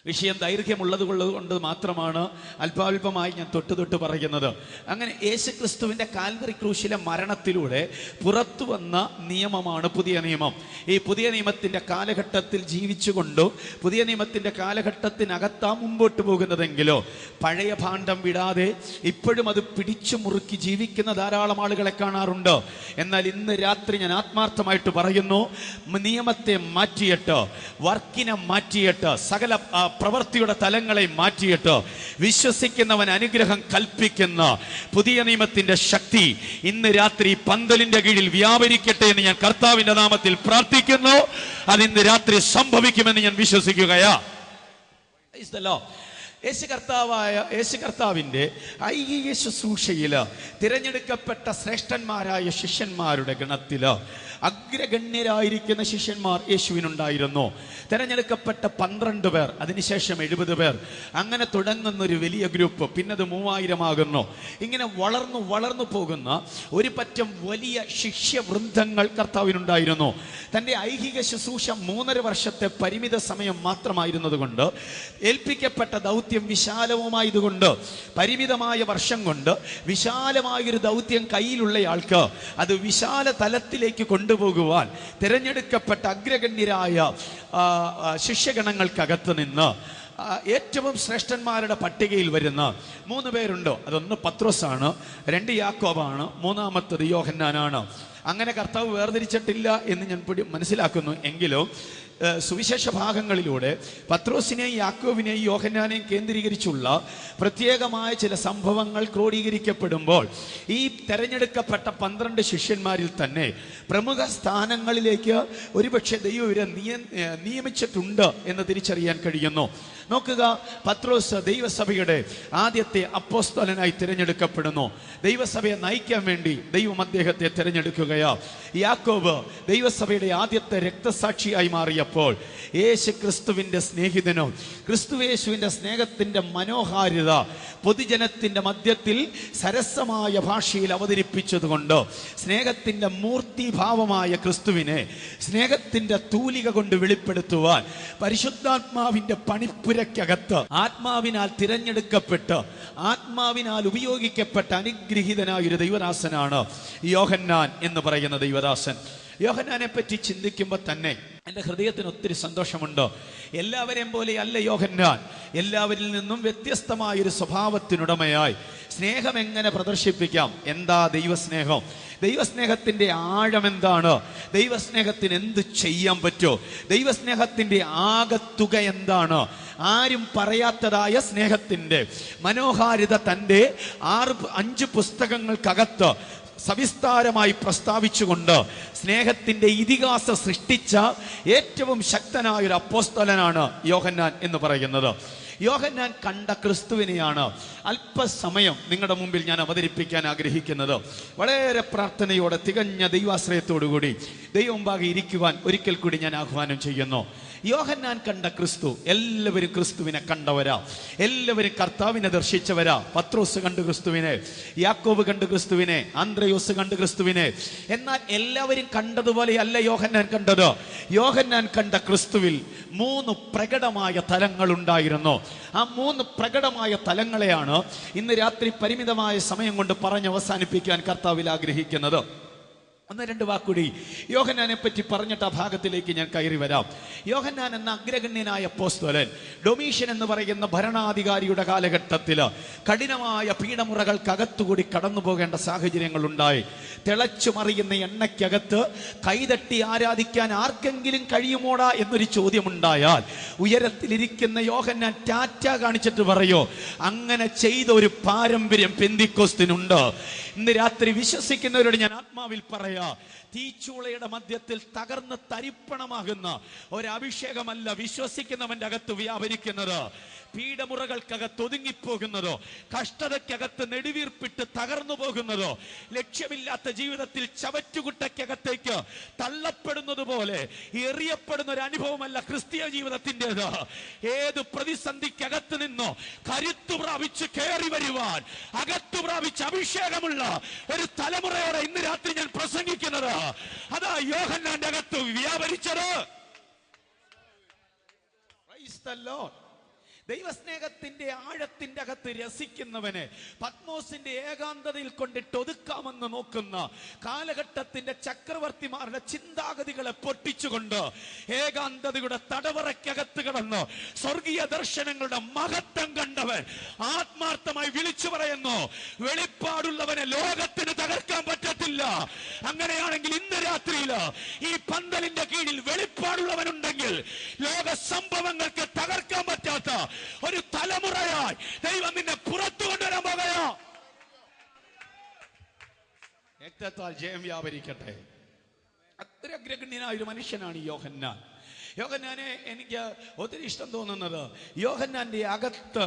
C: വിഷയം ദൈർഘ്യമുള്ളത് കൊണ്ട് മാത്രമാണ് അല്പാൽപമായി ഞാൻ തൊട്ട് പറയുന്നത്. അങ്ങനെ യേശുക്രിസ്തുവിൻ്റെ കാൽവറി ക്രൂശിലെ മരണത്തിലൂടെ പുറത്തു വന്ന നിയമമാണ് പുതിയ നിയമം. ഈ പുതിയ നിയമത്തിൻ്റെ കാലഘട്ടത്തിൽ ജീവിച്ചുകൊണ്ടും പുതിയ നിയമത്തിൻ്റെ കാലഘട്ടത്തിനകത്താ മുമ്പോട്ട് പോകുന്നതെങ്കിലോ പഴയ ഭാണ്ഡം വിടാതെ ഇപ്പോഴും അത് പിടിച്ചു മുറുക്കി ജീവിക്കുന്ന ധാരാളം ആളുകളെ കാണാറുണ്ട്. എന്നാൽ ഇന്ന് രാത്രി ഞാൻ ആത്മാർത്ഥമായിട്ട് പറയുന്നു, നിയമത്തെ മാറ്റിയിട്ട്, വർക്കിനെ മാറ്റിയിട്ട്, സകല പ്രവൃത്തിയുടെ തലങ്ങളെ മാറ്റിയിട്ട് വിശ്വസിക്കുന്നവൻ അനുഗ്രഹം കൽപ്പിക്കുന്ന പുതിയ നിയമത്തിന്റെ ശക്തി ഇന്ന് രാത്രി പന്തലിന്റെ കീഴിൽ വ്യാപരിക്കട്ടെ എന്ന് ഞാൻ കർത്താവിന്റെ നാമത്തിൽ പ്രാർത്ഥിക്കുന്നു. അത് ഇന്ന് രാത്രി സംഭവിക്കുമെന്ന് ഞാൻ വിശ്വസിക്കുകയാ. യേശു കർത്താവിന്റെ ഐഹിക ശുശ്രൂഷയില് തിരഞ്ഞെടുക്കപ്പെട്ട ശ്രേഷ്ഠന്മാരായ ശിഷ്യന്മാരുടെ ഗണത്തില് അഗ്രഗണ്യരായിരിക്കുന്ന ശിഷ്യന്മാർ യേശുവിനുണ്ടായിരുന്നു. തിരഞ്ഞെടുക്കപ്പെട്ട 12 പേർ, അതിനുശേഷം 70 പേർ, അങ്ങനെ തുടങ്ങുന്ന ഒരു വലിയ ഗ്രൂപ്പ്, പിന്നത് 3000 ആകുന്നു. ഇങ്ങനെ വളർന്നു പോകുന്ന ഒരു പറ്റം വലിയ ശിഷ്യവൃന്ദങ്ങൾ കർത്താവിനുണ്ടായിരുന്നു. തൻ്റെ ഐഹിക ശുശ്രൂഷ 3.5 വർഷത്തെ പരിമിത സമയം മാത്രമായിരുന്നത് കൊണ്ട്, ഏൽപ്പിക്കപ്പെട്ട ദൗത്യം വിശാലവുമായതുകൊണ്ട്, പരിമിതമായ വർഷം കൊണ്ട് വിശാലമായൊരു ദൗത്യം കയ്യിലുള്ളയാൾക്ക് അത് വിശാല തലത്തിലേക്ക് കൊണ്ടുപോകുവാൻ തിരഞ്ഞെടുക്കപ്പെട്ട അഗ്രഗണ്യരായ ശിഷ്യഗണങ്ങൾക്കകത്ത് നിന്ന് ഏറ്റവും ശ്രേഷ്ഠന്മാരുടെ പട്ടികയിൽ വരുന്ന 3 പേരുണ്ട്. അതൊന്ന് പത്രോസാണ്, 2 യാക്കോബാണ്, 3-മത്തത് യോഹന്നാനാണ്. അങ്ങനെ കർത്താവ് വേർതിരിച്ചിട്ടില്ല എന്ന് ഞാൻ മനസ്സിലാക്കുന്നു. എങ്കിലും സുവിശേഷ ഭാഗങ്ങളിലൂടെ പത്രോസിനെയും യാക്കോബിനെയും യോഹന്നാനെയും കേന്ദ്രീകരിച്ചുള്ള പ്രത്യേകമായ ചില സംഭവങ്ങൾ ക്രോഡീകരിക്കപ്പെടുമ്പോൾ ഈ തെരഞ്ഞെടുക്കപ്പെട്ട 12 ശിഷ്യന്മാരിൽ തന്നെ പ്രമുഖ സ്ഥാനങ്ങളിലേക്ക് ഒരുപക്ഷെ ദൈവം ഇവരെ നിയമിച്ചിട്ടുണ്ട് എന്ന് തിരിച്ചറിയാൻ കഴിയുന്നു. നോക്കുക, പത്രോസ് ദൈവസഭയുടെ ആദ്യത്തെ അപ്പോസ്തലനായി തിരഞ്ഞെടുക്കപ്പെടുന്നു. ദൈവസഭയെ നയിക്കാൻ വേണ്ടി ദൈവം അദ്ദേഹത്തെ തിരഞ്ഞെടുക്കുകയാ. യാക്കോബ് ദൈവസഭയുടെ ആദ്യത്തെ രക്തസാക്ഷിയായി മാറിയപ്പോൾ യേശു ക്രിസ്തുവിൻ്റെ സ്നേഹിതനോ ക്രിസ്തുവേശുവിൻ്റെ സ്നേഹത്തിൻ്റെ മനോഹാരിത പൊതുജനത്തിൻ്റെ മധ്യത്തിൽ സരസമായ ഭാഷയിൽ അവതരിപ്പിച്ചതുകൊണ്ട് സ്നേഹത്തിൻ്റെ മൂർത്തിഭാവമായ ക്രിസ്തുവിനെ സ്നേഹത്തിൻ്റെ തൂലിക കൊണ്ട് വെളിപ്പെടുത്തുവാൻ പരിശുദ്ധാത്മാവിൻ്റെ പണിപ്പുരയ്ക്കകത്ത് ആത്മാവിനാൽ തിരഞ്ഞെടുക്കപ്പെട്ട് ആത്മാവിനാൽ ഉപയോഗിക്കപ്പെട്ട അനുഗ്രഹീതനായ ഒരു ദൈവദാസനാണ് യോഹന്നാൻ എന്ന് പറയുന്ന ദൈവദാസൻ. യോഹന്നാനെ പറ്റി ചിന്തിക്കുമ്പോൾ തന്നെ എൻ്റെ ഹൃദയത്തിന് ഒത്തിരി സന്തോഷമുണ്ട്. എല്ലാവരെയും പോലെ അല്ല യോഹന്നാൻ. എല്ലാവരിൽ നിന്നും വ്യത്യസ്തമായൊരു സ്വഭാവത്തിനുടമയായി സ്നേഹം എങ്ങനെ പ്രദർശിപ്പിക്കാം, എന്താ ദൈവസ്നേഹം, ദൈവസ്നേഹത്തിൻ്റെ ആഴം എന്താണ്, ദൈവസ്നേഹത്തിന് എന്ത് ചെയ്യാൻ പറ്റുമോ, ദൈവസ്നേഹത്തിൻ്റെ ആകത്തുക എന്താണ്, ആരും പറയാത്തതായ സ്നേഹത്തിൻ്റെ മനോഹാരിത തൻ്റെ 5 പുസ്തകങ്ങൾക്കകത്ത് സവിസ്താരമായി പ്രസ്താവിച്ചുകൊണ്ട് സ്നേഹത്തിൻ്റെ ഇതിഹാസം സൃഷ്ടിച്ച ഏറ്റവും ശക്തനായ ഒരു അപ്പോസ്തലനാണ് യോഹന്നാൻ എന്ന് പറയുന്നത്. യോഹന്നാൻ കണ്ട ക്രിസ്തുവിനെയാണ് അല്പസമയം നിങ്ങളുടെ മുമ്പിൽ ഞാൻ അവതരിപ്പിക്കാൻ ആഗ്രഹിക്കുന്നത്. വളരെ പ്രാർത്ഥനയോടെ തികഞ്ഞ ദൈവാശ്രയത്തോടുകൂടി ദൈവമുമ്പാകെ ഇരിക്കുവാൻ ഒരിക്കൽ കൂടി ഞാൻ ആഹ്വാനം ചെയ്യുന്നു. യോഹന്നാൻ കണ്ട ക്രിസ്തു, എല്ലാവരും ക്രിസ്തുവിനെ കണ്ടവരാ, എല്ലാവരും കർത്താവിനെ ദർശിച്ചവരാ. പത്രോസ് കണ്ടു ക്രിസ്തുവിനെ, യാക്കോബ് കണ്ടു ക്രിസ്തുവിനെ, ആന്ത്രയോസ് കണ്ടു ക്രിസ്തുവിനെ. എന്നാൽ എല്ലാവരും കണ്ടതുപോലെയല്ല യോഹന്നാൻ കണ്ടത്. യോഹന്നാൻ കണ്ട ക്രിസ്തുവിൽ 3 പ്രകടമായ തലങ്ങൾ ഉണ്ടായിരുന്നു. ആ 3 പ്രകടമായ തലങ്ങളെയാണ് ഇന്ന് രാത്രി പരിമിതമായ സമയം കൊണ്ട് പറഞ്ഞ് അവസാനിപ്പിക്കാൻ കർത്താവിൽ ആഗ്രഹിക്കുന്നത്. ഒന്ന് രണ്ട് വാക്കുകൂടി യോഹന്നാനെ പറ്റി പറഞ്ഞിട്ട് ആ ഭാഗത്തിലേക്ക് ഞാൻ കയറി വരാം. യോഹന്നാൻ എന്ന അഗ്രഗണ്യനായ അപ്പോസ്തലൻ ഡൊമീഷ്യൻ എന്ന് പറയുന്ന ഭരണാധികാരിയുടെ കാലഘട്ടത്തിൽ കഠിനമായ പീഡമുറകൾക്കകത്തുകൂടി കടന്നു പോകേണ്ട സാഹചര്യങ്ങൾ ഉണ്ടായി. തിളച്ചു മറിയുന്ന എണ്ണയ്ക്കകത്ത് കൈതട്ടി ആരാധിക്കാൻ ആർക്കെങ്കിലും കഴിയുമോടാ എന്നൊരു ചോദ്യമുണ്ടായാൽ ഉയരത്തിലിരിക്കുന്ന യോഹന്നാൻ ടാറ്റ കാണിച്ചിട്ട് പറയോ, അങ്ങനെ ചെയ്ത ഒരു പാരമ്പര്യം പെന്തിക്കോസ്തിനുണ്ട്. ഇന്ന് രാത്രി വിശ്വസിക്കുന്നവരോട് ഞാൻ ആത്മാവിൽ പറയാം, തീച്ചൂളയുടെ മധ്യത്തിൽ തകർന്ന് തരിപ്പണമാകുന്ന ഒരഭിഷേകമല്ല വിശ്വസിക്കുന്നവന്റെ അകത്ത് വ്യാപരിക്കുന്നത്. പീഡമുറകൾക്കകത്ത് ഒതുങ്ങിപ്പോകുന്നതോ, കഷ്ടതയ്ക്കകത്ത് നെടുവീർപ്പിട്ട് തകർന്നു പോകുന്നതോ, ലക്ഷ്യമില്ലാത്ത ജീവിതത്തിൽ ചവറ്റുകുട്ടയ്ക്കകത്തേക്ക് തള്ളപ്പെടുന്നത് പോലെ എറിയപ്പെടുന്ന ഒരു അനുഭവമല്ല ക്രിസ്തീയ ജീവിതത്തിൻ്റെത്. ഏത് പ്രതിസന്ധിക്കകത്ത് നിന്നോ കരുത്തു പ്രാപിച്ച് കയറി വരുവാൻ അകത്തു പ്രാപിച്ച് അഭിഷേകമുള്ള ഒരു തലമുറയോടെ ഇന്ന് രാത്രി ഞാൻ പ്രസംഗിക്കുന്നത്. അതാ യോഹന്നാന്റെ അകത്ത് വ്യാപരിച്ചത്. Price the Lord. ദൈവസ്നേഹത്തിന്റെ ആഴത്തിന്റെ അകത്ത് രസിക്കുന്നവനെ പത്മോസിന്റെ ഏകാന്തതയിൽ കൊണ്ടിട്ട് ഒതുക്കാമെന്ന് നോക്കുന്ന കാലഘട്ടത്തിന്റെ ചക്രവർത്തിമാരുടെ ചിന്താഗതികളെ പൊട്ടിച്ചുകൊണ്ട് ഏകാന്തതയുടെ തടവറയ്ക്കകത്ത് കിടന്ന് സ്വർഗീയ ദർശനങ്ങളുടെ മഹത്വം കണ്ടവൻ ആത്മാർത്ഥമായി വിളിച്ചു പറയുന്നു, വെളിപ്പാടുള്ളവനെ ലോകത്തിന് തകർക്കാൻ പറ്റത്തില്ല. അങ്ങനെയാണെങ്കിൽ ഇന്ന് രാത്രിയിൽ ഈ പന്തലിന്റെ കീഴിൽ വെളിപ്പാടുള്ളവനുണ്ടെങ്കിൽ ലോക സംഭവങ്ങൾക്ക് തകർക്കാൻ പറ്റാത്ത ഒരു തലമുറയായി ദൈവം നിന്നെ പുറത്തു കൊണ്ടുവരാൻ പോകുകയാ. രക്തത്താൽ ജയം വ്യാപരിക്കട്ടെ. അത്ര അഗ്രഗണ്യനായ ഒരു മനുഷ്യനാണ് യോഹന്നാൻ. യോഹന്നാനെ എനിക്ക് ഒത്തിരി ഇഷ്ടം തോന്നുന്നത് യോഹന്നാന്റെ അകത്ത്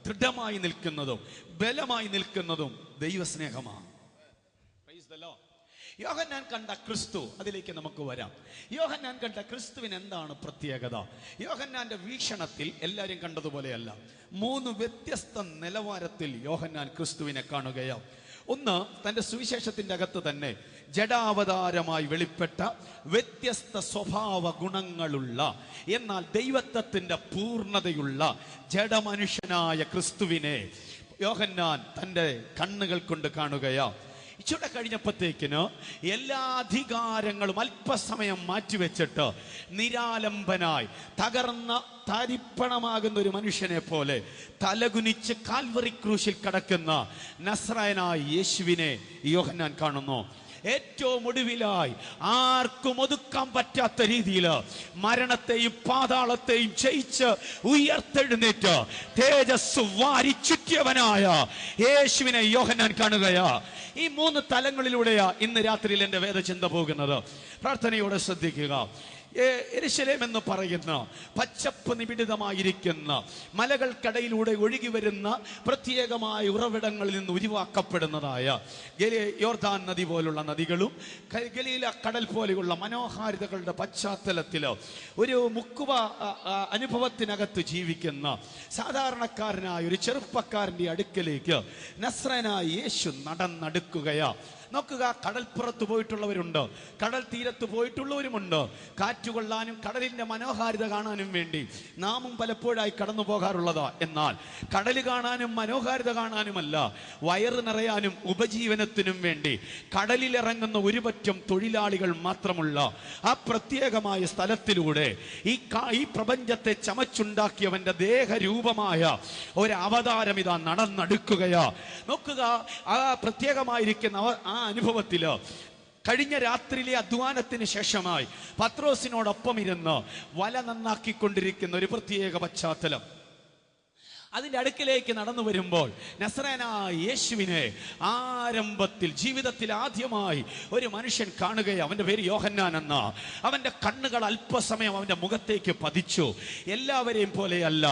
C: ദൃഢമായി നിൽക്കുന്നതും ബലമായി നിൽക്കുന്നതും ദൈവസ്നേഹമാണ്. Praise the lord. യോഹന്നാൻ കണ്ട ക്രിസ്തു, അതിലേക്ക് നമുക്ക് വരാം. യോഹന്നാൻ കണ്ട ക്രിസ്തുവിന് എന്താണ് പ്രത്യേകത? യോഹന്നാന്റെ വീക്ഷണത്തിൽ എല്ലാവരും കണ്ടതുപോലെയല്ല. 3 വ്യത്യസ്ത നിലവാരത്തിൽ യോഹന്നാൻ ക്രിസ്തുവിനെ കാണുകയാണ്. ഒന്ന്, തന്റെ സുവിശേഷത്തിന്റെ അകത്ത് തന്നെ ജഡാവതാരമായി വെളിപ്പെട്ട വ്യത്യസ്ത സ്വഭാവ ഗുണങ്ങളുള്ള എന്നാൽ ദൈവത്വത്തിന്റെ പൂർണ്ണതയുള്ള ജഡമനുഷ്യനായ ക്രിസ്തുവിനെ യോഹന്നാൻ തന്റെ കണ്ണുകൾ കൊണ്ട് കാണുകയാണ്. ഇച്ചിടെ കഴിഞ്ഞപ്പോഴത്തേക്കിന് എല്ലാ അധികാരങ്ങളും അല്പസമയം മാറ്റിവെച്ചിട്ട് നിരാലംബനായി തകർന്ന തരിപ്പണമാകുന്ന ഒരു മനുഷ്യനെ പോലെ തലകുനിച്ച് കാൽവറി ക്രൂശിൽ കിടക്കുന്ന നസ്രായനായ യേശുവിനെ യോഹന്നാൻ കാണുന്നു. ഏറ്റവും ഒടുവിലായി ആർക്കും ഒതുക്കാൻ പറ്റാത്ത രീതിയിൽ മരണത്തെയും പാതാളത്തെയും ജയിച്ച് ഉയർത്തെഴുന്നേറ്റ് തേജസ് വാരി ചുറ്റിയവനായ യേശുവിനെ യോഹന്നാൻ കാണുകയാ. ഈ 3 തലങ്ങളിലൂടെയാ ഇന്ന് രാത്രിയിൽ എന്റെ വേദചിന്ത പോകുന്നത്. പ്രാർത്ഥനയോടെ ശ്രദ്ധിക്കുക. യെരൂശലേം എന്ന് പറയുന്ന പച്ചപ്പ് നിബിഡിതമായിരിക്കുന്ന മലകൾക്കടയിലൂടെ ഒഴുകി വരുന്ന പ്രത്യേകമായ ഉറവിടങ്ങളിൽ നിന്ന് ഉരുവാക്കപ്പെടുന്നതായ യോർദാൻ നദി പോലുള്ള നദികളും ഗലീല കടൽ പോലെയുള്ള മനോഹാരിതകളുടെ പശ്ചാത്തലത്തിൽ ഒരു മുക്കുവ അനുഭവത്തിനകത്ത് ജീവിക്കുന്ന സാധാരണക്കാരനായ ഒരു ചെറുപ്പക്കാരൻ്റെ അടുക്കലേക്ക് നസ്രയനായ യേശു നടന്നടുക്കുകയാ. നോക്കുക, കടൽപ്പുറത്ത് പോയിട്ടുള്ളവരുണ്ട്, കടൽ തീരത്ത് പോയിട്ടുള്ളവരുമുണ്ട്. കാറ്റുകൊള്ളാനും കടലിന്റെ മനോഹാരിത കാണാനും വേണ്ടി നാമും പലപ്പോഴായി കടന്നു പോകാറുള്ളതാ. എന്നാൽ കടൽ കാണാനും മനോഹാരിത കാണാനുമല്ല, വയറ് നിറയാനും ഉപജീവനത്തിനും വേണ്ടി കടലിലിറങ്ങുന്ന ഒരുപറ്റം തൊഴിലാളികൾ മാത്രമുള്ള ആ പ്രത്യേകമായ സ്ഥലത്തിലൂടെ ഈ പ്രപഞ്ചത്തെ ചമച്ചുണ്ടാക്കിയവന്റെ ദേഹരൂപമായ ഒരു അവതാരം ഇതാ നടന്നടുക്കുകയാ. നോക്കുക, ആ പ്രത്യേകമായിരിക്കുന്ന ആ അനുഭവത്തില് കഴിഞ്ഞ രാത്രിയിലെ അധ്വാനത്തിന് ശേഷമായി പത്രോസിനോടൊപ്പം ഇരുന്ന് വല നന്നാക്കിക്കൊണ്ടിരിക്കുന്ന ഒരു പ്രത്യേക പശ്ചാത്തലം. അതിന്റെ അടുക്കിലേക്ക് നടന്നു വരുമ്പോൾ നസ്രായനായ യേശുവിനെ ആരംഭത്തിൽ ജീവിതത്തിൽ ആദ്യമായി ഒരു മനുഷ്യൻ കാണുകയും അവന്റെ പേര് യോഹന്നാൻ എന്ന. അവന്റെ കണ്ണുകൾ അല്പസമയം അവന്റെ മുഖത്തേക്ക് പതിച്ചു. എല്ലാവരെയും പോലെയല്ല,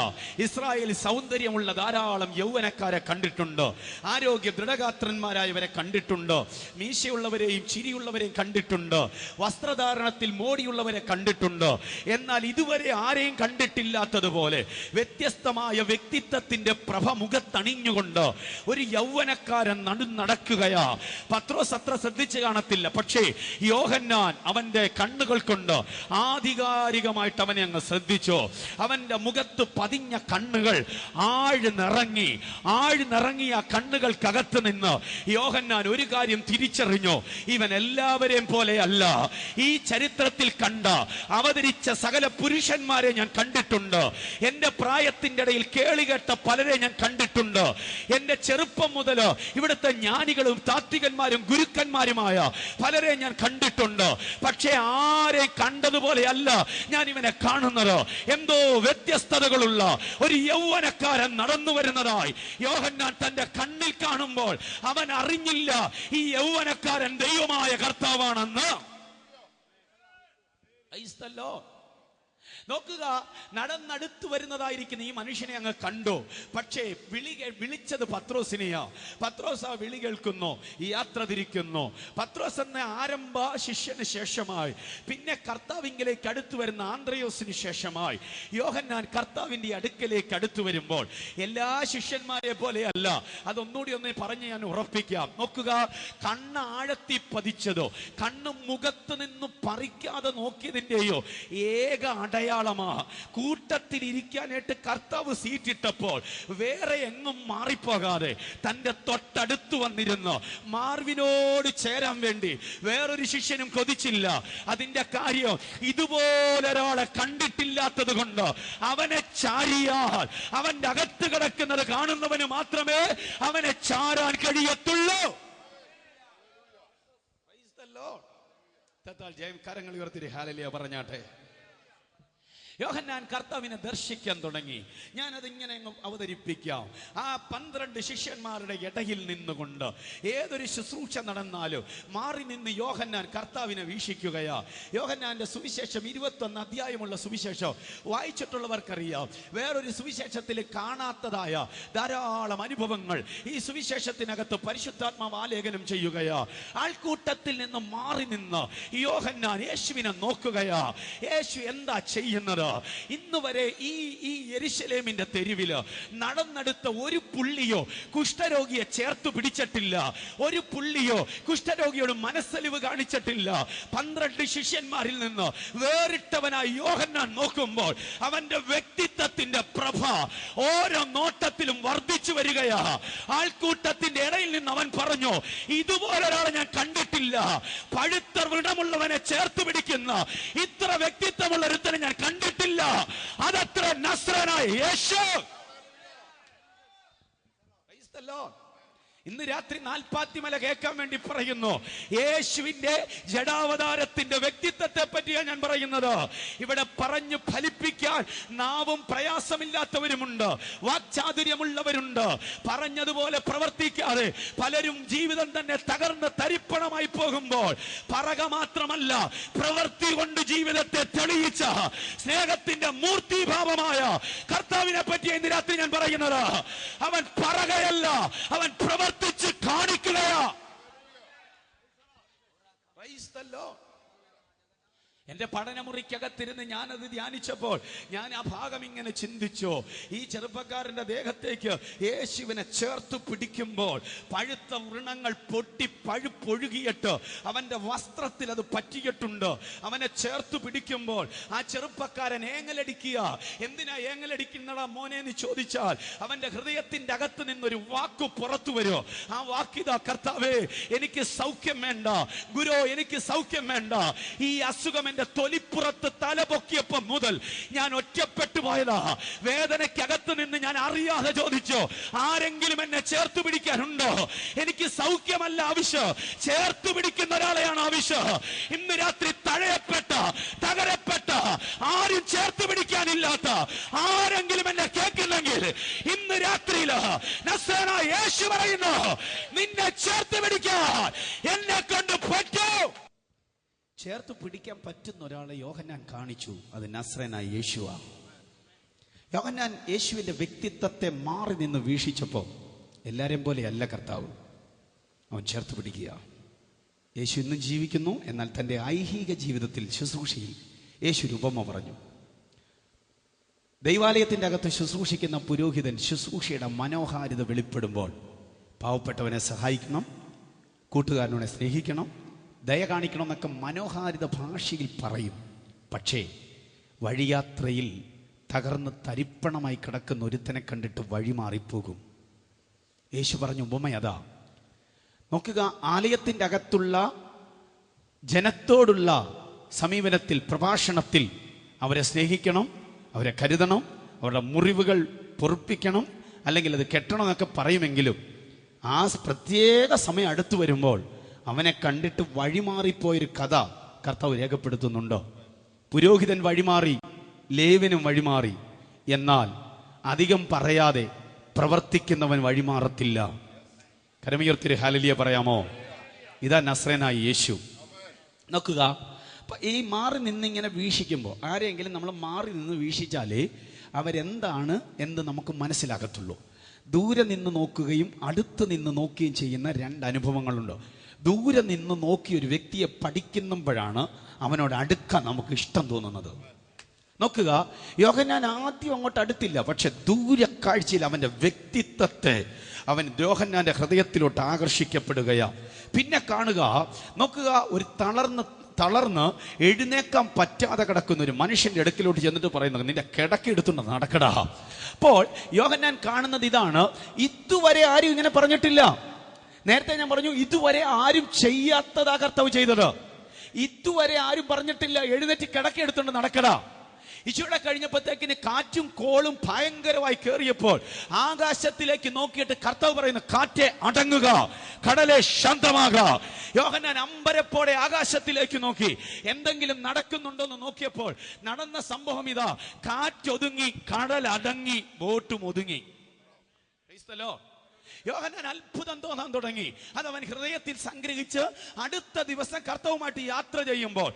C: ഇസ്രായേൽ സൗന്ദര്യമുള്ള ധാരാളം യൗവനക്കാരെ കണ്ടിട്ടുണ്ട്, ആരോഗ്യ ദൃഢഗാത്രന്മാരായവരെ കണ്ടിട്ടുണ്ട്, മീശയുള്ളവരെയും ചിരിയുള്ളവരെയും കണ്ടിട്ടുണ്ട്, വസ്ത്രധാരണത്തിൽ മോടിയുള്ളവരെ കണ്ടിട്ടുണ്ട്. എന്നാൽ ഇതുവരെ ആരെയും കണ്ടിട്ടില്ലാത്തതുപോലെ വ്യത്യസ്തമായ വ്യക്തി വ്യക്തിത്വത്തിന്റെ പ്രഭ മുഖത്തണിഞ്ഞുകൊണ്ട് ഒരു യൗവനക്കാരൻ നടക്കുകയാ. പത്രോസ് അത്ര ശ്രദ്ധിച്ചു കാണത്തില്ല. പക്ഷേ യോഹന്നാൻ അവന്റെ കണ്ണുകൾ കൊണ്ട് ആധികാരികമായിട്ട് അവനെ അങ്ങ് ശ്രദ്ധിച്ചു. അവന്റെ മുഖത്ത് പതിഞ്ഞ കണ്ണുകൾ ആഴ്ന്നിറങ്ങി ആ കണ്ണുകൾക്കകത്ത് നിന്ന് യോഹന്നാൻ ഒരു കാര്യം തിരിച്ചറിഞ്ഞു. ഇവൻ എല്ലാവരെയും പോലെയല്ല. ഈ ചരിത്രത്തിൽ കണ്ട അവതരിച്ച സകല പുരുഷന്മാരെ ഞാൻ കണ്ടിട്ടുണ്ട്. എന്റെ പ്രായത്തിന്റെ ഇടയിൽ കേളികേട്ട പലരെ ഞാൻ കണ്ടിട്ടുണ്ട്. എന്റെ ചെറുപ്പം മുതൽ ഇവിടുത്തെ ജ്ഞാനികളും താത്വികന്മാരും ഗുരുക്കന്മാരുമായ പലരെ ഞാൻ കണ്ടിട്ടുണ്ട്. പക്ഷെ ആരെ കണ്ടതുപോലെയല്ല ഞാൻ ഇവനെ കാണുന്നത്. എന്തോ വ്യത്യസ്തതകളുള്ള ഒരു യൗവനക്കാരൻ നടന്നു വരുന്നതായി യോഹന്നാൻ തന്റെ കണ്ണിൽ കാണുമ്പോൾ അവൻ അറിഞ്ഞില്ല ഈ യൗവനക്കാരൻ ദൈവമായ കർത്താവാണെന്ന്. നോക്കുക, നടന്നടുത്ത് വരുന്നതായിരിക്കുന്ന ഈ മനുഷ്യനെ അങ്ങ് കണ്ടു. പക്ഷേ വിളിച്ചത് പത്രോസിനെയാ. പത്രോസ് ആ വിളി കേൾക്കുന്നു, ഈ യാത്ര തിരിക്കുന്നു. പത്രോസ് എന്ന ആരംഭ ശിഷ്യന് ശേഷമായി, പിന്നെ കർത്താവിങ്കിലേക്ക് അടുത്തു വരുന്ന ആന്ത്രയോസിന് ശേഷമായി യോഹന്നാൻ കർത്താവിന്റെ അടുക്കലേക്ക് അടുത്തു വരുമ്പോൾ എല്ലാ ശിഷ്യന്മാരെ പോലെയല്ല. അതൊന്നുകൂടി ഒന്ന് പറഞ്ഞ് ഞാൻ ഉറപ്പിക്കാം. നോക്കുക, കണ്ണ് ആഴത്തി പതിച്ചതോ കണ്ണ് മുഖത്ത് നിന്ന് പറിക്കാതെ നോക്കിയതിന്റെയോ ഏക അടയാളമാ. കൂട്ടത്തിൽ ഇരിക്കാനായിട്ട് കർത്താവ് സീറ്റിട്ടപ്പോൾ വേറെ എങ്ങും മാറിപ്പോകാതെ തന്റെ തൊട്ടടുത്ത് വന്നിരുന്നു മാർവിനോട് ചേരാൻ വേണ്ടി വേറൊരു ശിഷ്യനും കൊതിച്ചില്ല. അതിന്റെ കാര്യം ഇതുപോലൊരാളെ കണ്ടിട്ടില്ലാത്തത് കൊണ്ട് അവനെ ചാരിയാൽ അവന്റെ അകത്ത് കിടക്കുന്നത് കാണുന്നവന് മാത്രമേ അവനെ ചാരാൻ കഴിയത്തുള്ളൂ. ജയം കരങ്ങൾ ഉയർത്തി ഹല്ലേലൂയ പറഞ്ഞാട്ടെ. യോഹന്നാൻ കർത്താവിനെ ദർശിക്കാൻ തുടങ്ങി. ഞാനതിങ്ങനെ അവതരിപ്പിക്കാം. ആ 12 ശിഷ്യന്മാരുടെ ഇടയിൽ നിന്നുകൊണ്ട് ഏതൊരു ശുശ്രൂഷ നടന്നാലും മാറി നിന്ന് യോഹന്നാൻ കർത്താവിനെ വീക്ഷിക്കുകയാ. യോഹന്നാന്റെ സുവിശേഷം 21 അധ്യായമുള്ള സുവിശേഷം വായിച്ചിട്ടുള്ളവർക്കറിയാം. വേറൊരു സുവിശേഷത്തിൽ കാണാത്തതായ ധാരാളം അനുഭവങ്ങൾ ഈ സുവിശേഷത്തിനകത്ത് പരിശുദ്ധാത്മാവ് ആലേഖനം ചെയ്യുകയാ. ആൾക്കൂട്ടത്തിൽ നിന്ന് മാറി നിന്ന് യോഹന്നാൻ യേശുവിനെ നോക്കുകയാ. യേശു എന്താ ചെയ്യുന്നത്? ഇന്ന് വരെ ഈ യെരുശലേമിന്റെ തെരുവില് നടന്നെടുത്ത ഒരു പുള്ളിയോ കുഷ്ഠരോഗിയെ ചേർത്ത് പിടിച്ചിട്ടില്ല. ഒരു പുള്ളിയോ കുഷ്ഠരോഗിയോട് മനസ്സലിവ് കാണിച്ചിട്ടില്ല. 12 ശിഷ്യന്മാരിൽ നിന്ന് വേറിട്ടവനായി യോഹന്നാൻ നോക്കുമ്പോൾ അവന്റെ വ്യക്തിത്വത്തിന്റെ പ്രഭ ഓരോ നോട്ടത്തിലും വർദ്ധിച്ചു വരികയാ. ആൾക്കൂട്ടത്തിന്റെ ഇടയിൽ നിന്ന് അവൻ പറഞ്ഞു, ഇതുപോലൊരാളെ ഞാൻ കണ്ടിട്ടില്ല. പഴുത്ത വ്രണമുള്ളവനെ ചേർത്ത് പിടിക്കുന്ന ഇത്ര വ്യക്തിത്വമുള്ള ഒരുത്തനെ ഞാൻ കണ്ടിട്ടില്ല. അതത്ര നസ്രനായ യേശു. ഇന്ന് രാത്രി നാൽപ്പാത്തിമല കേൾക്കാൻ വേണ്ടി പറയുന്നു. യേശുവിന്റെ ജഡാവതാരത്തിന്റെ വ്യക്തിത്വത്തെ പറ്റിയാണ് ഞാൻ പറയുന്നത്. ഇവിടെ പറഞ്ഞു ഫലിപ്പിക്കാൻ നാവും പ്രയാസമില്ലാത്തവരുമുണ്ട്, വാക്ചാതുര്യമുള്ളവരുണ്ട്. പറഞ്ഞതുപോലെ പ്രവർത്തിക്കാതെ പലരും ജീവിതം തന്നെ തകർന്ന് തരിപ്പണമായി പോകുമ്പോൾ പറക മാത്രമല്ല പ്രവൃത്തി കൊണ്ട് ജീവിതത്തെ തെളിയിച്ച സ്നേഹത്തിന്റെ മൂർത്തിഭാവമായ കർത്താവിനെ പറ്റി ഇന്ന് രാത്രി ഞാൻ പറയുന്നത്. അവൻ പറകയല്ല, അവൻ പ്രവർത്തി കാണിക്കുകയാ. എന്റെ പഠനമുറിക്കകത്തിരുന്ന് ഞാനത് ധ്യാനിച്ചപ്പോൾ ഞാൻ ആ ഭാഗം ഇങ്ങനെ ചിന്തിച്ചു. ഈ ചെറുപ്പക്കാരന്റെ ദേഹത്തേക്ക് യേശുവിനെ ചേർത്ത് പിടിക്കുമ്പോൾ പഴുത്ത വ്രണങ്ങൾ പൊട്ടി പഴുപ്പൊഴുകിയിട്ട് അവന്റെ വസ്ത്രത്തിൽ അത് പറ്റിയിട്ടുണ്ട്. അവനെ ചേർത്ത് പിടിക്കുമ്പോൾ ആ ചെറുപ്പക്കാരൻ ഏങ്ങലടിക്കുക. എന്തിനാ ഏങ്ങലടിക്കുന്നടാ മോനെ എന്ന് ചോദിച്ചാൽ അവന്റെ ഹൃദയത്തിന്റെ അകത്ത് നിന്നൊരു വാക്ക് പുറത്തു വരും. ആ വാക്കിതാ, കർത്താവേ എനിക്ക് സൗഖ്യം വേണ്ട, ഗുരു എനിക്ക് സൗഖ്യം വേണ്ട. ഈ അസുഖം എന്റെ തൊലിപ്പുറത്ത് തല പൊക്കിയപ്പം മുതൽ ഞാൻ ഒറ്റപ്പെട്ടു പോയതാ. വേദനയ്ക്കകത്ത് നിന്ന് ഞാൻ അറിയാതെ ചോദിച്ചു, ആരെങ്കിലും എന്നെ ചേർത്ത് പിടിക്കാനുണ്ടോ? എനിക്ക് സൗഖ്യമല്ല ആവശ്യം, ചേർത്ത് പിടിക്കുന്ന ഒരാളെയാണ് ആവശ്യം. ഇന്ന് രാത്രി തഴയപ്പെട്ട തകരപ്പെട്ട ആരും ചേർത്ത് പിടിക്കാനില്ലാത്ത ആരെങ്കിലും എന്നെ കേൾക്കുന്നെങ്കിൽ ഇന്ന് രാത്രിയിൽ നസ്രായനായ യേശു പറയുന്നു, നിന്നെ ചേർത്ത് പിടിക്കാൻ എന്നെ കൊണ്ട് പറ്റൂ. ചേർത്ത് പിടിക്കാൻ പറ്റുന്ന ഒരാളെ യോഹന്നാൻ കാണിച്ചു. അത് നസ്രായനായ യേശുവാ. യോഹന്നാൻ യേശുവിന്റെ വ്യക്തിത്വത്തെ മാറി നിന്ന് വീക്ഷിച്ചപ്പോൾ എല്ലാരെയും പോലെയല്ല കർത്താവ്. അവൻ ചേർത്ത് പിടിക്കുക. യേശു ഇന്നും ജീവിക്കുന്നു. എന്നാൽ തൻ്റെ ഐഹിക ജീവിതത്തിൽ ശുശ്രൂഷയിൽ യേശു ഉപമ പറഞ്ഞു. ദൈവാലയത്തിൻ്റെ അകത്ത് ശുശ്രൂഷിക്കുന്ന പുരോഹിതൻ ശുശ്രൂഷയുടെ മനോഹാരിത വെളിപ്പെടുമ്പോൾ പാവപ്പെട്ടവനെ സഹായിക്കണം, കൂട്ടുകാരനെ സ്നേഹിക്കണം, ദയ കാണിക്കണം എന്നൊക്കെ മനോഹാരിത ഭാഷയിൽ പറയും. പക്ഷേ വഴിയാത്രയിൽ തകർന്ന് തരിപ്പണമായി കിടക്കുന്ന ഒരുത്തനെ കണ്ടിട്ട് വഴി മാറിപ്പോകും. യേശു പറഞ്ഞ ഉപമയതാ. നോക്കുക, ആലയത്തിൻ്റെ അകത്തുള്ള ജനത്തോടുള്ള സമീപനത്തിൽ, പ്രഭാഷണത്തിൽ അവരെ സ്നേഹിക്കണം, അവരെ കരുതണം, അവരുടെ മുറിവുകൾ പൊറുപ്പിക്കണം, അല്ലെങ്കിൽ അത് കെട്ടണം എന്നൊക്കെ പറയുമെങ്കിലും ആ പ്രത്യേക സമയം അടുത്തു വരുമ്പോൾ അവനെ കണ്ടിട്ട് വഴിമാറിപ്പോയൊരു കഥ കർത്താവ് രേഖപ്പെടുത്തുന്നുണ്ടോ? പുരോഹിതൻ വഴിമാറി, ലേവ്യനും വഴിമാറി. എന്നാൽ അധികം പറയാതെ പ്രവർത്തിക്കുന്നവൻ വഴിമാറത്തില്ല. കരമുയർത്തി ഹല്ലേലൂയ പറയാമോ? ഇതാ നസ്രേനായ യേശു. നോക്കുക, ഈ മാറി നിന്നിങ്ങനെ വീക്ഷിക്കുമ്പോൾ, ആരെങ്കിലും നമ്മൾ മാറി നിന്ന് വീക്ഷിച്ചാലേ അവരെന്താണ് എന്ന് നമുക്ക് മനസ്സിലാകത്തുള്ളൂ. ദൂരെ നിന്ന് നോക്കുകയും അടുത്ത് നിന്ന് നോക്കുകയും ചെയ്യുന്ന രണ്ട് അനുഭവങ്ങളുണ്ട്. ദൂരെ നിന്ന് നോക്കി ഒരു വ്യക്തിയെ പഠിക്കുമ്പോഴാണ് അവനോട് അടുക്കാൻ നമുക്ക് ഇഷ്ടം തോന്നുന്നത്. നോക്കുക, യോഹന്നാൻ ആദ്യം അങ്ങോട്ട് അടുത്തില്ല, പക്ഷെ ദൂരക്കാഴ്ചയിൽ അവൻ്റെ വ്യക്തിത്വത്തെ അവൻ യോഹന്നാന്റെ ഹൃദയത്തിലോട്ട് ആകർഷിക്കപ്പെടുകയാ. പിന്നെ കാണുക, നോക്കുക, ഒരു തളർന്ന് എഴുന്നേക്കാൻ പറ്റാതെ കിടക്കുന്ന ഒരു മനുഷ്യന്റെ അടുക്കിലോട്ട് ചെന്നിട്ട് പറയുന്നത്, നിന്റെ കിടക്ക എടുത്തുണ്ട് നടക്കടാ. അപ്പോൾ യോഹന്നാൻ കാണുന്നത് ഇതാണ്. ഇതുവരെ ആരും ഇങ്ങനെ പറഞ്ഞിട്ടില്ല. നേരത്തെ ഞാൻ പറഞ്ഞു, ഇതുവരെ ആരും ചെയ്യാത്തതാ കർത്താവ് ചെയ്തത്. ഇതുവരെ ആരും പറഞ്ഞിട്ടില്ല എഴുന്നേറ്റ് കിടക്ക എടുത്തുണ്ട് നടക്കടാ. ഇച്ചിരി കഴിഞ്ഞപ്പോഴത്തേക്കിന് കാറ്റും കോളും ഭയങ്കരമായി കയറിയപ്പോൾ ആകാശത്തിലേക്ക് നോക്കിയിട്ട് കർത്താവ് പറയുന്നു, കാറ്റെ അടങ്ങുക, കടലെ ശാന്തമാകുക. യോഹന്നാൻ അമ്പരപ്പോടെ ആകാശത്തിലേക്ക് നോക്കി എന്തെങ്കിലും നടക്കുന്നുണ്ടോ എന്ന് നോക്കിയപ്പോൾ നടന്ന സംഭവം ഇതാ. കാറ്റൊതുങ്ങി, കടൽ അടങ്ങി, ബോട്ടും ഒതുങ്ങി. യോഹന്നാൻ അത്ഭുതം തോന്നാൻ തുടങ്ങി. അതവൻ ഹൃദയത്തിൽ സംഗ്രഹിച്ച് അടുത്ത ദിവസം കർത്താവുമായിട്ട് യാത്ര ചെയ്യുമ്പോൾ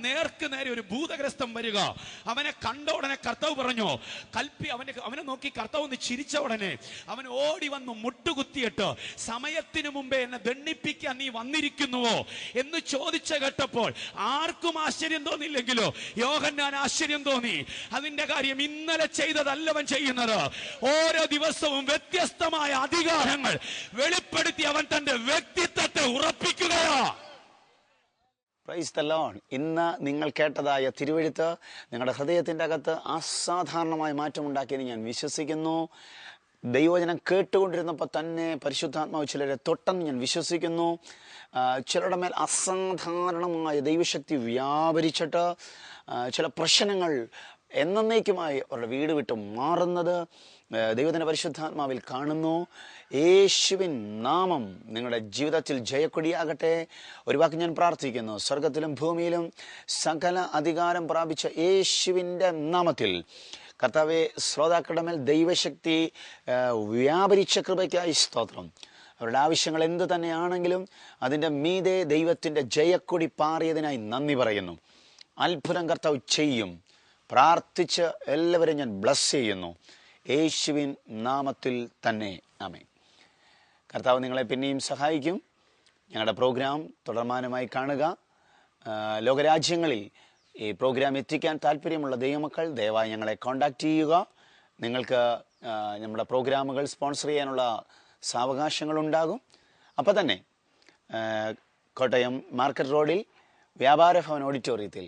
C: നേർക്ക് നേരെ ഒരു ഭൂതഗ്രസ്തം വരിക. അവനെ കണ്ട ഉടനെ കർത്താവ് പറഞ്ഞു, അവനെ നോക്കി കർത്താവ് ഒന്ന് ചിരിച്ച ഉടനെ അവൻ ഓടി വന്നു മുട്ടുകുത്തിയിട്ട്, സമയത്തിനു മുമ്പേ എന്നെ ദണ്ഡിപ്പിക്കാൻ നീ വന്നിരിക്കുന്നുവോ എന്ന് ചോദിച്ച കേട്ടപ്പോൾ ആർക്കും ആശ്ചര്യം തോന്നിയില്ലെങ്കിലോ യോഹന്നാൻ ആശ്ചര്യം തോന്നി. അതിന്റെ കാര്യം ഇന്നലെ ചെയ്തതല്ലവൻ ചെയ്യുന്നത്. ഓരോ ദിവസവും വ്യത്യസ്തമായ അധികാരങ്ങൾ വെളിപ്പെടുത്തി അവൻ തന്റെ വ്യക്തിത്വത്തെ ഉറപ്പിക്കുകയാ.
B: Price the Lord. ഇന്ന് നിങ്ങൾ കേട്ടതായ തിരുവെഴുത്ത് നിങ്ങളുടെ ഹൃദയത്തിൻ്റെ അകത്ത് അസാധാരണമായ മാറ്റമുണ്ടാക്കിയെന്ന് ഞാൻ വിശ്വസിക്കുന്നു. ദൈവവചനം കേട്ടുകൊണ്ടിരുന്നപ്പോൾ തന്നെ പരിശുദ്ധാത്മാവ് ചിലരെ തൊട്ടെന്ന് ഞാൻ വിശ്വസിക്കുന്നു. ചിലരുടെ മേൽ അസാധാരണമായ ദൈവശക്തി വ്യാപരിച്ചിട്ട് ചില പ്രശ്നങ്ങൾ എന്നേക്കുമായി അവരുടെ വീട് വിട്ട് മാറുന്നത് ദൈവത്തിൻ്റെ പരിശുദ്ധാത്മാവിൽ കാണുന്നു. യേശുവിൻ നാമം നിങ്ങളുടെ ജീവിതത്തിൽ ജയക്കൊടിയാകട്ടെ. ഒരു വാക്ക് ഞാൻ പ്രാർത്ഥിക്കുന്നു. സ്വർഗത്തിലും ഭൂമിയിലും സകല അധികാരം പ്രാപിച്ച യേശുവിൻ്റെ നാമത്തിൽ കർത്താവേ, ശ്രോതാക്കളുടെ മേൽ ദൈവശക്തി വ്യാപരിച്ച കൃപയ്ക്കായി സ്തോത്രം. അവരുടെ ആവശ്യങ്ങൾ എന്ത് തന്നെയാണെങ്കിലും അതിൻ്റെ മീതെ ദൈവത്തിൻ്റെ ജയക്കൊടി പാറിയതിനായി നന്ദി പറയുന്നു. അത്ഭുതം കർത്താവ് ചെയ്യും. പ്രാർത്ഥിച്ച് എല്ലാവരെയും ഞാൻ ബ്ലസ് ചെയ്യുന്നു യേശുവിൻ നാമത്തിൽ തന്നെ. ആമേൻ. കർത്താവ് നിങ്ങളെ പിന്നെയും സഹായിക്കും. ഞങ്ങളുടെ പ്രോഗ്രാം തുടർമാനമായി കാണുക. ലോകരാജ്യങ്ങളിൽ ഈ പ്രോഗ്രാം എത്തിക്കാൻ താല്പര്യമുള്ള ദൈവമക്കൾ ദയവായി ഞങ്ങളെ കോൺടാക്റ്റ് ചെയ്യുക. നിങ്ങൾക്ക് നമ്മുടെ പ്രോഗ്രാമുകൾ സ്പോൺസർ ചെയ്യാനുള്ള സാവകാശങ്ങളുണ്ടാകും. അപ്പോൾ തന്നെ കോട്ടയം മാർക്കറ്റ് റോഡിൽ വ്യാപാര ഭവൻ ഓഡിറ്റോറിയത്തിൽ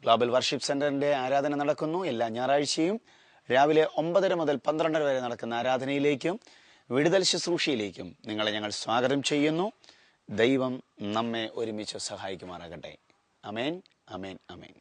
B: ഗ്ലോബൽ വർഷിപ്പ് സെൻ്ററിൻ്റെ ആരാധന നടക്കുന്നു. എല്ലാ ഞായറാഴ്ചയും രാവിലെ 9:30 മുതൽ 12:30 വരെ നടക്കുന്ന ആരാധനയിലേക്കും വിടുതൽ ശുശ്രൂഷയിലേക്കും നിങ്ങളെ ഞങ്ങൾ സ്വാഗതം ചെയ്യുന്നു. ദൈവം നമ്മെ ഒരുമിച്ച് സഹായിക്കുമാറാകട്ടെ. അമേൻ, അമേൻ, അമേൻ.